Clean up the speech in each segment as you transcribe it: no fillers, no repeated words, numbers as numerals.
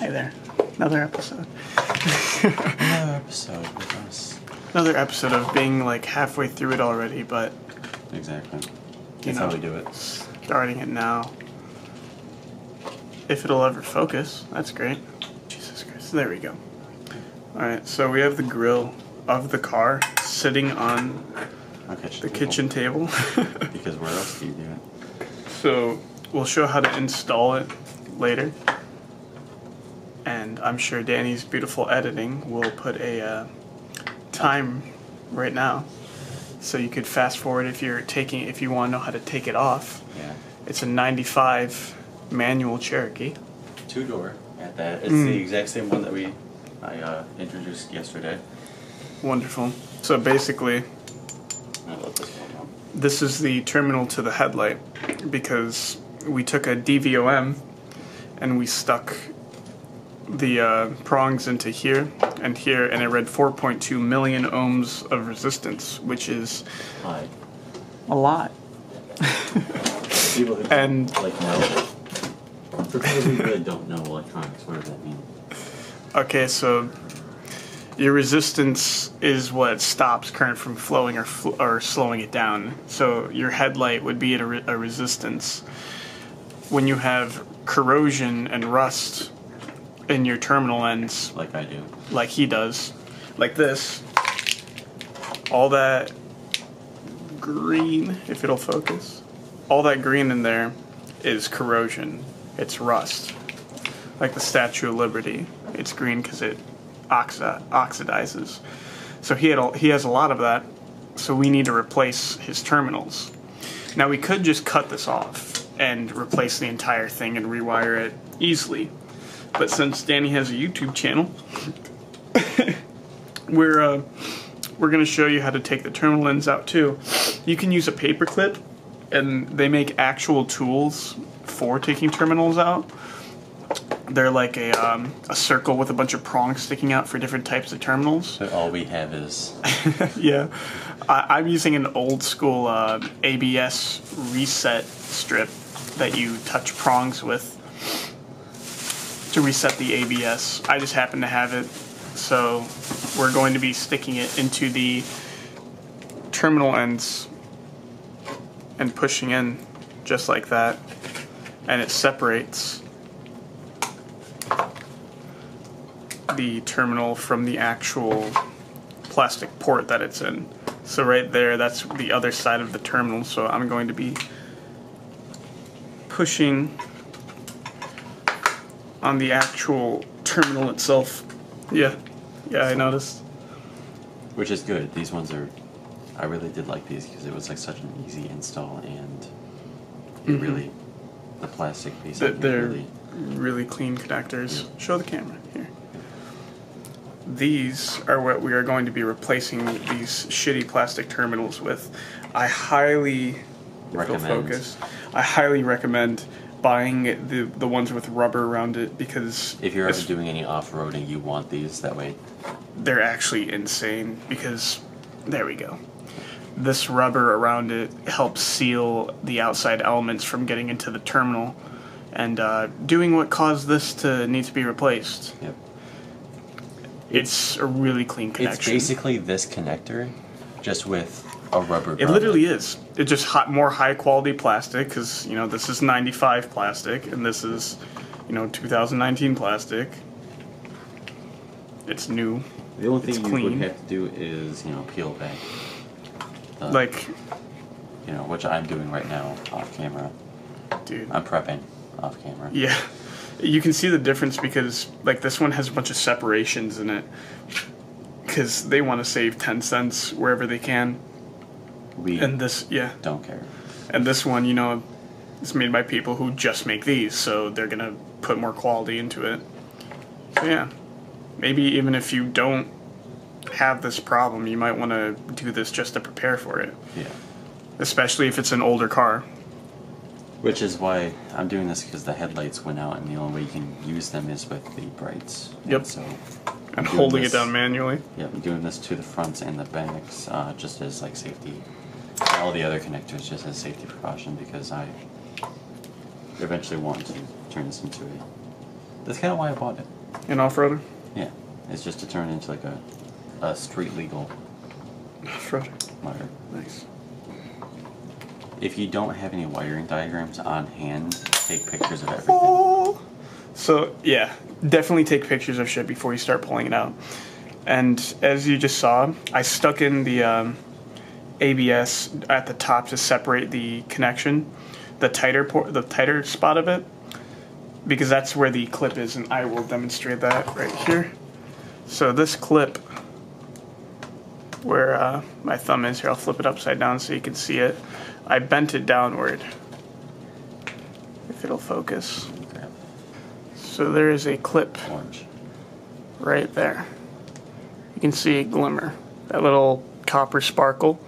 Hi there. Another episode. Another episode with us. Another episode of being like halfway through it already, but... Exactly. That's how we do it. Starting it now. If it'll ever focus, that's great. Jesus Christ. There we go. Alright, so we have the grill of the car sitting on the kitchen table. Because where else do you do it? So we'll show how to install it later. And I'm sure Danny's beautiful editing will put a time right now. So you could fast forward if you want to know how to take it off. Yeah. It's a 95 manual Cherokee. 2-door at that. It's the exact same one that I introduced yesterday. Wonderful. So basically, I love this one. this is the terminal to the headlight because we took a DVOM and we stuck the prongs into here, and it read 4.2 million ohms of resistance, which is Hi. a lot. People who And- know. For people who really don't know electronics, what does that mean? Okay, so your resistance is what stops current from flowing or slowing it down. So your headlight would be at a resistance. When you have corrosion and rust in your terminal ends, Like I do. like he does, like this, all that green, if it'll focus, all that green in there is corrosion. It's rust. Like the Statue of Liberty, it's green because it oxidizes. So he has a lot of that, so we need to replace his terminals. Now we could just cut this off and replace the entire thing and rewire it easily. But since Danny has a YouTube channel, we're going to show you how to take the terminal ends out too. You can use a paper clip, and they make actual tools for taking terminals out. They're like a circle with a bunch of prongs sticking out for different types of terminals. But all we have is... Yeah. I'm using an old school ABS reset strip that you touch prongs with to reset the ABS. I just happen to have it, so we're going to be sticking it into the terminal ends and pushing in just like that, and it separates the terminal from the actual plastic port that it's in. So right there, that's the other side of the terminal, so I'm going to be pushing on the actual terminal itself. Yeah, I noticed. Which is good. These ones are... I really did like these because it was like such an easy install, and it really... The plastic piece... They're really clean connectors. Yeah. Show the camera here. These are what we are going to be replacing these shitty plastic terminals with. I highly recommend buying the ones with rubber around it, because if you're ever doing any off-roading, you want these, that way. They're actually insane, because there we go. This rubber around it helps seal the outside elements from getting into the terminal and doing what caused this to need to be replaced. Yep. It's a really clean connection. It's basically this connector, just with a rubber It literally is. It's just more high quality plastic, because this is 95 plastic and this is 2019 plastic. It's new. The only thing you clean. would have to do is peel back. Which I'm doing right now off camera. Dude. I'm prepping off camera. Yeah. You can see the difference because this one has a bunch of separations in it, because they want to save 10 cents wherever they can. We and this, yeah. don't care. And this one, it's made by people who just make these, so they're going to put more quality into it. So yeah, maybe even if you don't have this problem, you might want to do this just to prepare for it. Yeah. Especially if it's an older car. Which is why I'm doing this, because the headlights went out, and the only way you can use them is with the brights. Yep. And so And holding it down manually. Yep, I'm doing this to the fronts and the backs, just as safety. All the other connectors just as safety precaution, because I eventually want to turn this into a That's kind of why I bought it. An off-roader? Yeah, it's just to turn into like a street legal Off-roader. wire. Nice. If you don't have any wiring diagrams on hand, take pictures of everything. Oh. So yeah, definitely take pictures of shit before you start pulling it out. And as you just saw, I stuck in the ABS at the top to separate the connection, the tighter spot of it, because that's where the clip is, and I will demonstrate that right here. So this clip, where my thumb is here, I'll flip it upside down so you can see it. I bent it downward, if it'll focus. Grab So there is a clip orange. right there. You can see a glimmer, that little copper sparkle.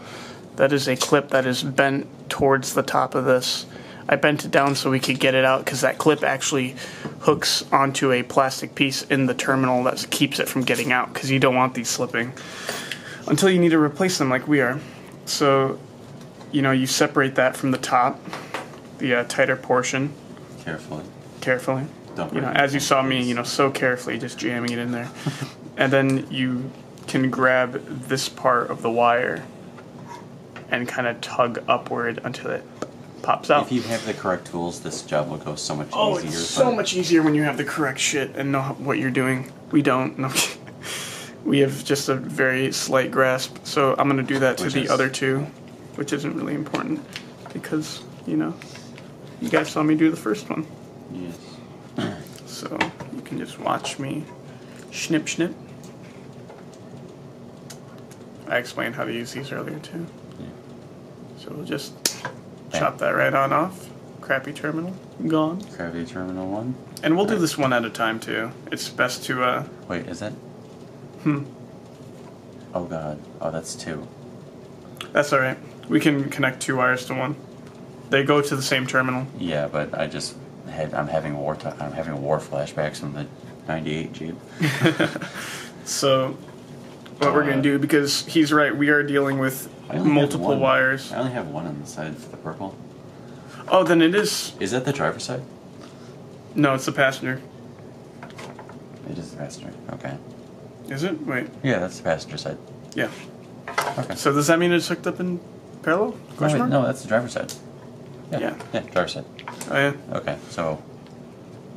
That is a clip that is bent towards the top of this. I bent it down so we could get it out because that clip actually hooks onto a plastic piece in the terminal that keeps it from getting out, because you don't want these slipping until you need to replace them like we are. So, you know, you separate that from the top, the tighter portion. Carefully. Don't You know, break as you anything, saw me, please. you know, so carefully just jamming it in there. And then you can grab this part of the wire and kind of tug upward until it pops out. If you have the correct tools, this job will go so much Oh, easier. it's so but much easier when you have the correct shit and know what you're doing. We don't. No. We have just a very slight grasp. So I'm going to do that to Which the is- other two, which isn't really important because, you know, you guys saw me do the first one. Yes. So you can just watch me snip, snip. I explained how to use these earlier too. Yeah. So we'll just chop that right on off. Crappy terminal, gone. Gravity terminal 1. And we'll do this one at a time too. It's best to, Wait, is that? Oh god. Oh, that's 2. that's alright. We can connect 2 wires to one. They go to the same terminal. Yeah, but I'm having war flashbacks from the '98 Jeep. So what we're gonna do, because he's right, we are dealing with I only have multiple one. wires. I only have one on the side for the purple. Oh, then it is. Is that the driver's side? No, it's the passenger. It is the passenger. Okay. Is it? Wait. Yeah, that's the passenger side. Yeah. Okay. So does that mean it's hooked up in parallel? Question mark? No, that's the driver's side. Yeah. Yeah, driver's side. Oh yeah. Okay, so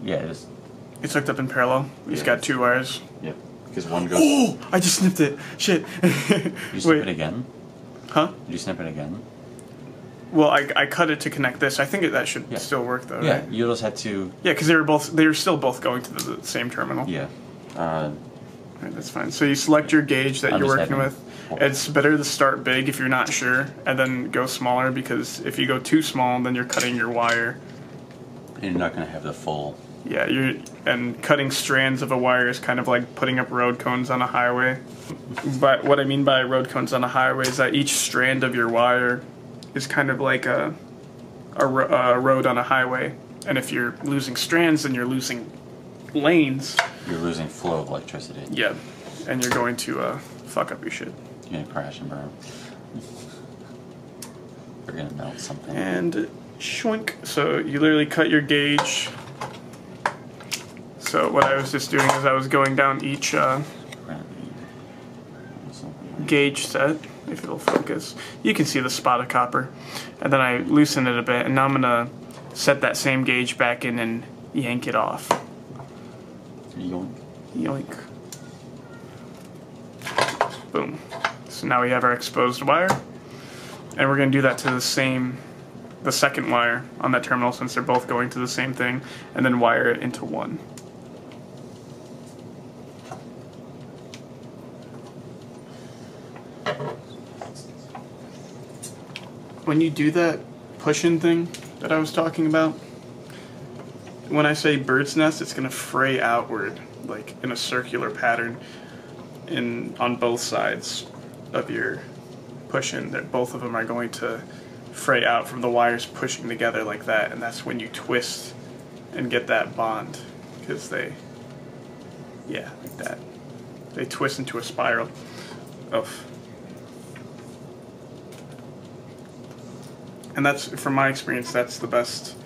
yeah, it is. It's hooked up in parallel. He's Yeah. got 2 wires. Yep. Because one goes. Oh! I just snipped it. Shit. You snip Wait. it again? Huh? Did you snip it again? Well, I cut it to connect this. I think that should Yeah. still work though. Yeah, Right? you just had to. Yeah, because they were still both going to the same terminal. Yeah. Right, that's fine. So you select your gauge that I'm you're just working having- with. It's better to start big if you're not sure, and then go smaller, because if you go too small, then you're cutting your wire. And you're not going to have the full. Yeah, and cutting strands of a wire is kind of like putting up road cones on a highway. But what I mean by road cones on a highway is that each strand of your wire is kind of like a road on a highway. And if you're losing strands, then you're losing lanes. You're losing flow of electricity. Yeah, and you're going to fuck up your shit. You're going to crash and burn. You're going to melt something. And shwink. So you literally cut your gauge. So what I was just doing is I was going down each gauge set, if it'll focus. You can see the spot of copper. And then I loosen it a bit, and now I'm going to set that same gauge back in and yank it off. Yoink. Yoink. Boom. So now we have our exposed wire. And we're going to do that to the second wire on that terminal, since they're both going to the same thing, and then wire it into one. When you do that push-in thing that I was talking about, when I say bird's nest, it's going to fray outward, like in a circular pattern on both sides of your push-in. That both of them are going to fray out from the wires pushing together like that, and that's when you twist and get that bond, because like that. They twist into a spiral of. And that's, from my experience, that's the best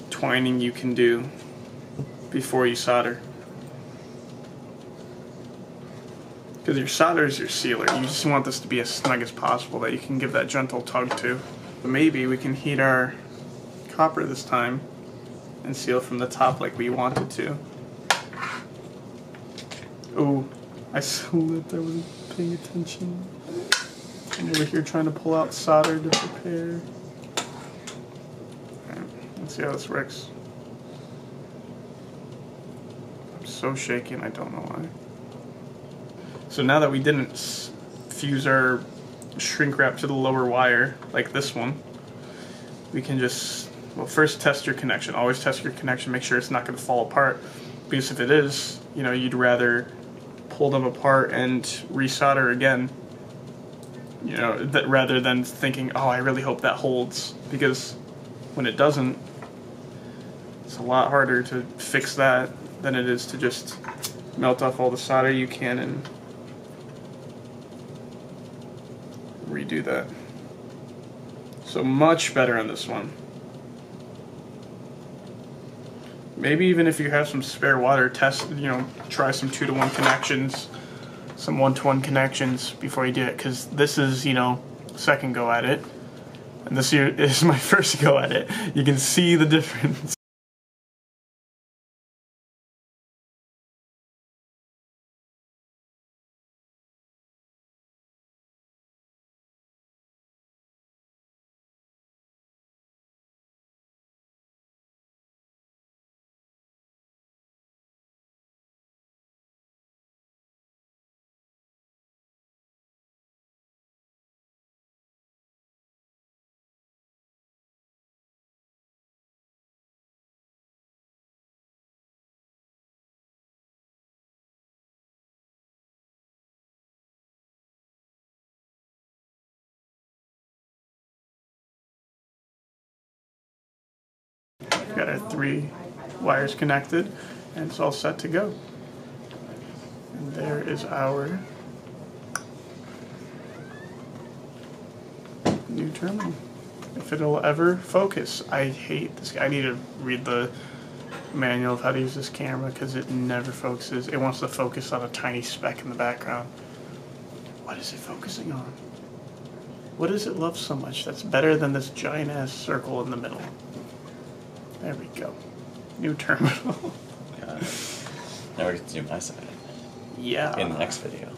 twining you can do. before you solder. Because your solder is your sealer. You just want this to be as snug as possible that you can give that gentle tug to. But maybe we can heat our copper this time and seal from the top like we wanted to. Oh, I slipped. I wasn't paying attention. I'm over here trying to pull out solder to prepare. Alright, let's see how this works. I'm so shaky and I don't know why. So now that we didn't fuse our shrink wrap to the lower wire, like this one, we can just, well, first test your connection. Always test your connection, make sure it's not going to fall apart. Because if it is, you know, you'd rather pull them apart and resolder again, you know, that rather than thinking, oh, I really hope that holds. Because when it doesn't, it's a lot harder to fix that than it is to just melt off all the solder you can and redo that. So much better on this one. Maybe even if you have some spare water, test, you know, try some 2-to-1 connections, some 1-to-1 connections before you do it, because this is, you know, second go at it, and this here is my first go at it. You can see the difference. Got our 3 wires connected, and it's all set to go. And there is our new terminal. If it'll ever focus. I hate this. I need to read the manual of how to use this camera because it never focuses. It wants to focus on a tiny speck in the background. What is it focusing on? What does it love so much that's better than this giant ass circle in the middle? There we go. New terminal. Got it. Now we get to do my side. Yeah. In the next video.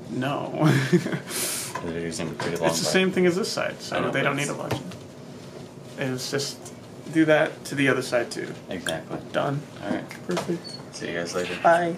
No. The video's gonna be pretty long. It's the same thing as this side, so they don't need a legend. It's just do that to the other side too. Exactly. Done. Alright. Perfect. See you guys later. Bye.